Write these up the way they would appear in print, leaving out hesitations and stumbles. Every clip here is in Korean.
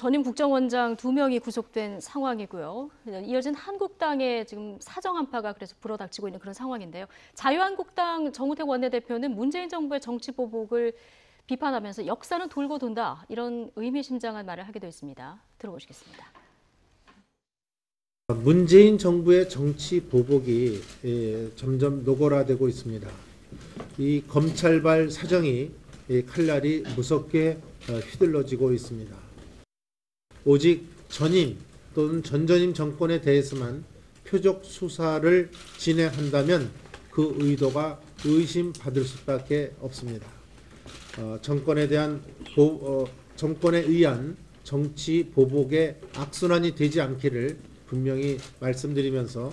전임 국정원장 2명이 구속된 상황이고요. 이어진 한국당의 지금 사정 한파가 그래서 불어닥치고 있는 그런 상황인데요. 자유한국당 정우택 원내대표는 문재인 정부의 정치 보복을 비판하면서 역사는 돌고 돈다, 이런 의미심장한 말을 하기도 했습니다. 들어보시겠습니다. 문재인 정부의 정치 보복이 점점 노골화되고 있습니다. 이 검찰발 사정이 칼날이 무섭게 휘둘러지고 있습니다. 오직 전임 또는 전전임 정권에 대해서만 표적 수사를 진행한다면 그 의도가 의심받을 수밖에 없습니다. 정권에 의한 정치 보복의 악순환이 되지 않기를 분명히 말씀드리면서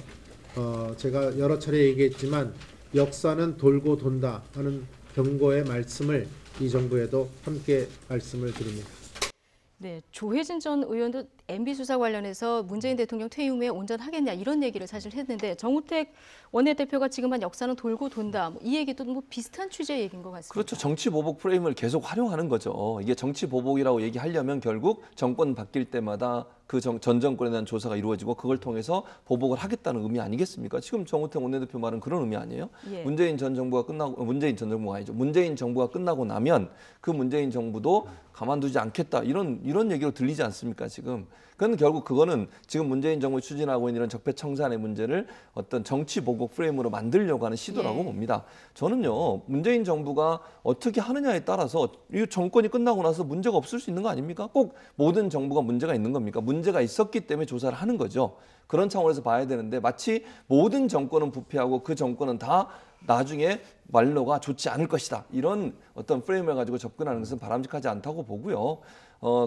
제가 여러 차례 얘기했지만 역사는 돌고 돈다 하는 경고의 말씀을 이 정부에도 함께 말씀을 드립니다. 네, 조혜진 전 의원도 MB 수사 관련해서 문재인 대통령 퇴임 후에 온전하겠냐, 이런 얘기를 사실 했는데, 정우택 원내대표가 지금 한 역사는 돌고 돈다, 이 얘기도 뭐 비슷한 취지의 얘기인 것 같습니다. 그렇죠. 정치 보복 프레임을 계속 활용하는 거죠. 이게 정치 보복이라고 얘기하려면 결국 정권 바뀔 때마다 그 전 정권에 대한 조사가 이루어지고 그걸 통해서 보복을 하겠다는 의미 아니겠습니까? 지금 정우택 원내대표 말은 그런 의미 아니에요? 예. 문재인 전 정부가 끝나고 나면 그 문재인 정부도 가만두지 않겠다, 이런 얘기로 들리지 않습니까, 지금? 그건 결국 그거는 지금 문재인 정부 추진하고 있는 이런 적폐청산의 문제를 어떤 정치 보복 프레임으로 만들려고 하는 시도라고 봅니다. 저는요, 문재인 정부가 어떻게 하느냐에 따라서 이 정권이 끝나고 나서 문제가 없을 수 있는 거 아닙니까? 꼭 모든 정부가 문제가 있는 겁니까? 문제가 있었기 때문에 조사를 하는 거죠. 그런 차원에서 봐야 되는데, 마치 모든 정권은 부패하고 그 정권은 다 나중에 말로가 좋지 않을 것이다, 이런 어떤 프레임을 가지고 접근하는 것은 바람직하지 않다고 보고요.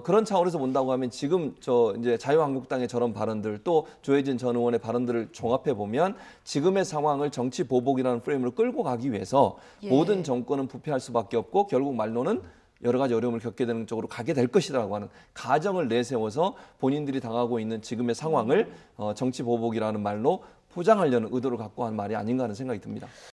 그런 차원에서 본다고 하면 지금 이제 자유한국당의 저런 발언들, 또 조혜진 전 의원의 발언들을 종합해 보면 지금의 상황을 정치 보복이라는 프레임으로 끌고 가기 위해서 모든 정권은 부패할 수밖에 없고 결국 말로는 여러 가지 어려움을 겪게 되는 쪽으로 가게 될 것이라고 하는 가정을 내세워서 본인들이 당하고 있는 지금의 상황을 정치 보복이라는 말로 포장하려는 의도를 갖고 한 말이 아닌가 하는 생각이 듭니다.